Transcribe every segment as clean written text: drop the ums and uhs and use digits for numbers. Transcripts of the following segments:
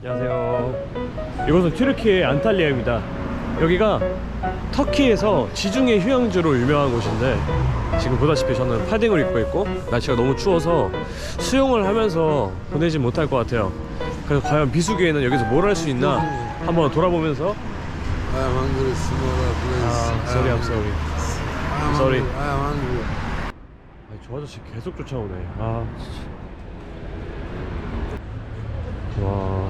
안녕하세요. 이곳은 튀르키예 안탈리아입니다. 여기가 터키에서 지중해 휴양지로 유명한 곳인데, 지금 보다시피 저는 패딩을 입고 있고 날씨가 너무 추워서 수영을 하면서 보내진 못할 것 같아요. 그래서 과연 비수기에는 여기서 뭘 할 수 있나 한번 돌아보면서. I am hungry, smaller please. sorry, I'm sorry. I am sorry. hungry, I am hungry. 저 아저씨 계속 쫓아오네. 진짜. 와,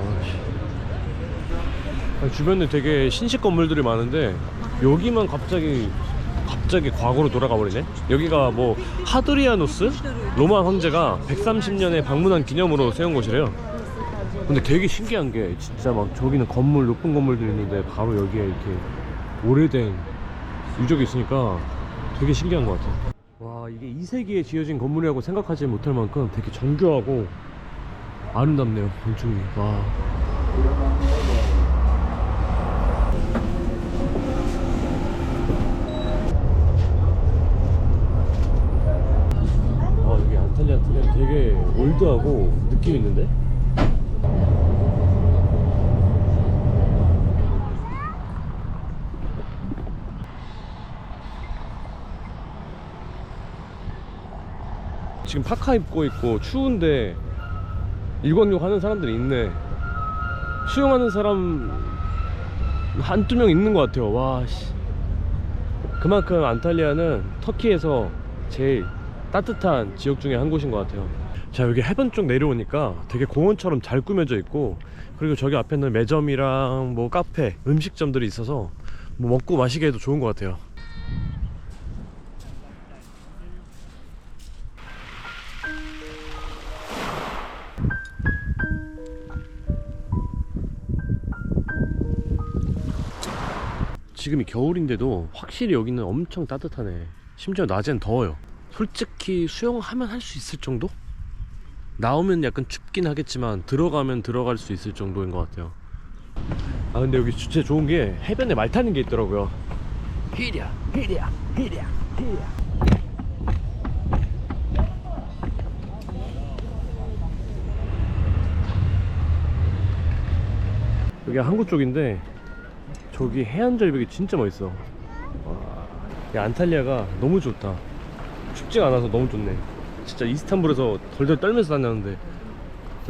주변에 되게 신식 건물들이 많은데 여기만 갑자기 과거로 돌아가 버리네. 여기가 뭐 하드리아누스 로마 황제가 130년에 방문한 기념으로 세운 곳이래요. 근데 되게 신기한 게 진짜 막 저기는 건물, 높은 건물들이 있는데 바로 여기에 이렇게 오래된 유적이 있으니까 되게 신기한 것 같아요. 와, 이게 2세기에 지어진 건물이라고 생각하지 못할 만큼 되게 정교하고 아름답네요, 건축이. 와. 여기 안탈리아 되게 올드하고 느낌 있는데? 지금 파카 입고 있고 추운데 일광욕 하는 사람들이 있네. 수영하는 사람 한두 명 있는 것 같아요. 와, 씨. 그만큼 안탈리아는 터키에서 제일 따뜻한 지역 중에 한 곳인 것 같아요. 자, 여기 해변 쪽 내려오니까 되게 공원처럼 잘 꾸며져 있고, 그리고 저기 앞에는 매점이랑 뭐 카페, 음식점들이 있어서 뭐 먹고 마시기에도 좋은 것 같아요. 지금이 겨울인데도 확실히 여기는 엄청 따뜻하네. 심지어 낮엔 더워요. 솔직히 수영하면 할 수 있을 정도? 나오면 약간 춥긴 하겠지만 들어가면 들어갈 수 있을 정도인 것 같아요. 근데 여기 진짜 좋은 게 해변에 말 타는 게 있더라고요. 히랴 히랴 히랴 히랴. 여기 항구 쪽인데 저기 해안 절벽이 진짜 멋있어. 와, 야, 안탈리아가 너무 좋다. 춥지가 않아서 너무 좋네. 진짜 이스탄불에서 덜덜 떨면서 다녔는데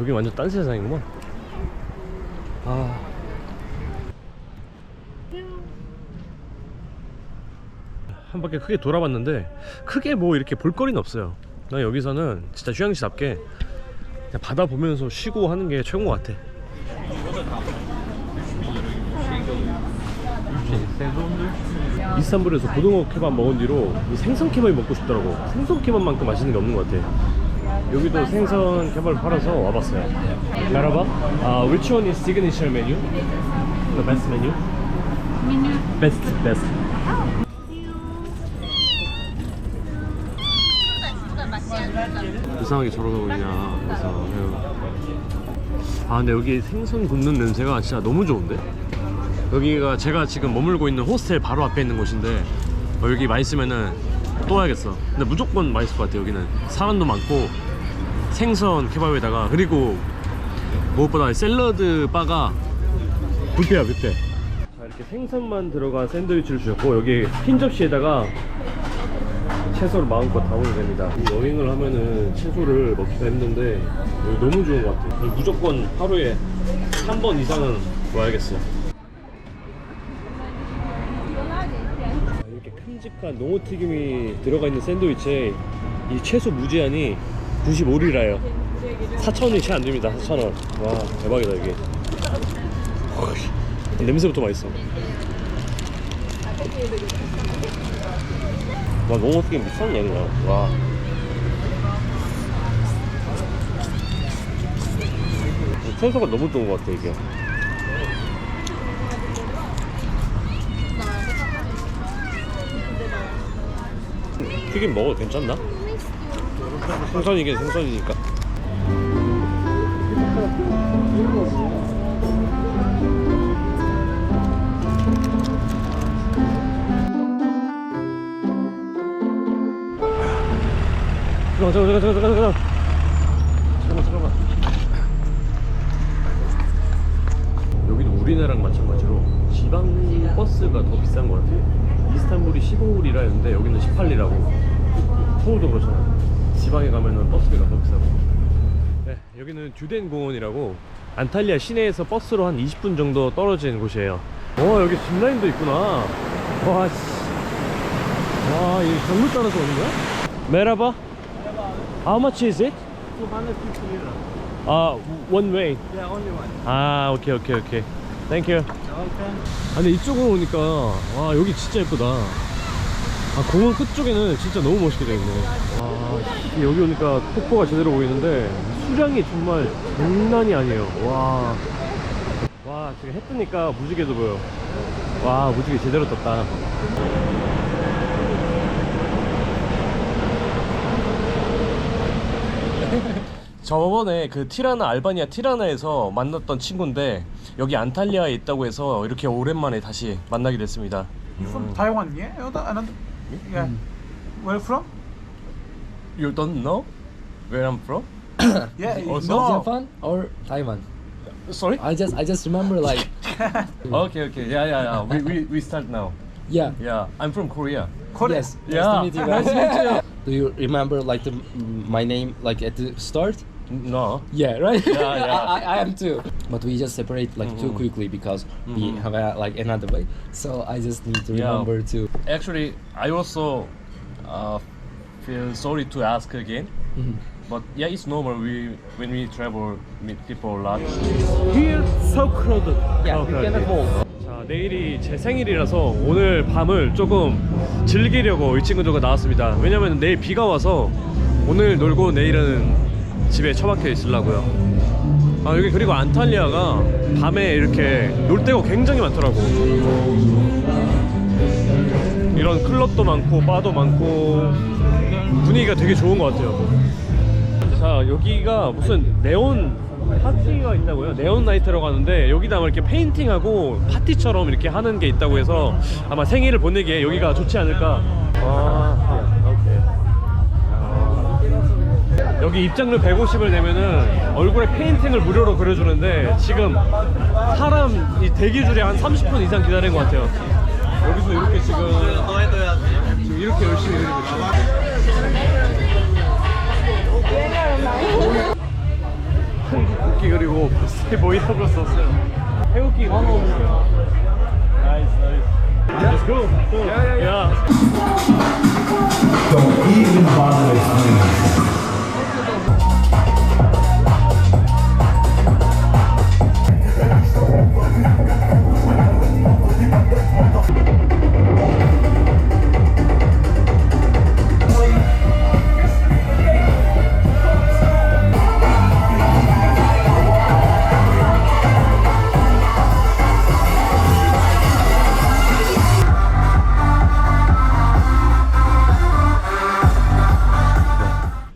여기 완전 딴 세상이구만. 한 바퀴 크게 돌아봤는데 크게 뭐 이렇게 볼거리는 없어요. 난 여기서는 진짜 휴양지답게 그냥 바다 보면서 쉬고 하는 게 최고인 것 같아. 이스탄불에서 고등어 케밥 먹은 뒤로 이 생선 케밥이 먹고 싶더라고. 생선 케밥만큼 맛있는 게 없는 것 같아. 여기도 생선 케밥을 팔아서 와봤어요. 알아봐? Which one is signature menu? The best menu? Menu. Best. 이상하게 저러고 있냐. 그래서 근데 여기 생선 굽는 냄새가 진짜 너무 좋은데? 여기가 제가 지금 머물고 있는 호스텔 바로 앞에 있는 곳인데 여기 맛있으면은 또 와야겠어. 근데 무조건 맛있을 것 같아요. 여기는 사람도 많고 생선 케밥에다가, 그리고 무엇보다 샐러드 바가 뷔페야, 뷔페. 자, 이렇게 생선만 들어간 샌드위치를 주셨고, 여기 흰 접시에다가 채소를 마음껏 담으면 됩니다. 여행을 하면은 채소를 먹기가 힘든데 여기 너무 좋은 것 같아요. 무조건 하루에 3번 이상은 와야겠어요. 이렇게 큼직한 농어튀김이 들어가 있는 샌드위치에 이 채소 무제한이 95리라예요. 4,000원이 채 안 됩니다. 4,000원. 와, 대박이다 이게. 냄새부터 맛있어. 와, 농어튀김 미쳤네 그냥. 와. 채소가 너무 좋은 것 같아 이게. 튀김 먹어도 괜찮나? 생선이긴 생선이니까. 잠깐만. 우리나라랑 마찬가지로 지방 버스가 더 비싼 것 같아요. 이스탄불이 15리라 했는데 여기는 18리라고. 서울도 그렇잖아요. 지방에 가면은 버스비가 더 비싸고. 네, 여기는 듀덴 공원이라고 안탈리아 시내에서 버스로 한 20분 정도 떨어진 곳이에요. 여기 짚라인도 있구나. 와, 씨. 와, 이 강물 따라서 오는 거야? 메라바? How much is it? 250 lira. One way. Yeah, only one. 오케이. Thank you. Welcome. 근데 이쪽으로 오니까 와, 여기 진짜 예쁘다. 공원 끝쪽에는 진짜 너무 멋있게 되어 있네. 와, 여기 오니까 폭포가 제대로 보이는데 수량이 정말 장난이 아니에요. 와, 지금 해 뜨니까 무지개도 보여. 와, 무지개 제대로 떴다. 저번에 그 알바니아 티라나에서 만났던 친구인데 여기 안탈리아에 있다고 해서 이렇게 오랜만에 다시 만나게 됐습니다. You from Taiwan, yeah? Another? Yeah. Where from? You don't know where I'm from? Yeah, Also no. Japan or Taiwan? Sorry? I just remember like Okay. Yeah. We start now. yeah. Yeah, I'm from Korea. Korea. Yes. Yeah. Nice to meet you guys. Nice to meet you. Do you remember like my name like at the start? No. Yeah, right. Yeah. I am too. But we just separate like too quickly because we have like another way. So I just need to Yeah. remember to. Actually, I also feel sorry to ask again. But yeah, it's normal. When we travel, meet people a lot. Here, so crowded. Yeah, we cannot hold. 자, 내일이 제 생일이라서 오늘 밤을 조금 즐기려고 이 친구들과 나왔습니다. 왜냐면 내일 비가 와서 오늘 놀고 내일은 집에 처박혀 있으려고요. 여기 그리고 안탈리아가 밤에 이렇게 놀 데가 굉장히 많더라고. 이런 클럽도 많고 바도 많고 분위기가 되게 좋은 것 같아요. 자, 여기가 무슨 네온 파티가 있다고요? 네온 나이트라고 하는데 여기다 아마 이렇게 페인팅하고 파티처럼 이렇게 하는 게 있다고 해서 아마 생일을 보내기에 여기가 좋지 않을까. 오케이. 여기 입장료 150을 내면은 얼굴에 페인팅을 무료로 그려주는데 지금 사람 이 대기줄에 한 30분 이상 기다린 것 같아요. 여기서 이렇게 지금 이렇게 열심히 그리고 있어요. 태국기 그리고 버스에 보이라고 썼어요. 태국기 그리고 나이스. Let's go. Yeah. Don't even bother explaining.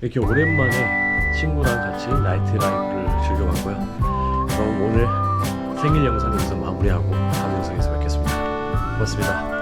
이렇게 오랜만에 친구랑 같이 나이트 라이프를 즐겨봤고요. 그럼 오늘 생일 영상 여기서 마무리하고 다음 영상에서 뵙겠습니다. 고맙습니다.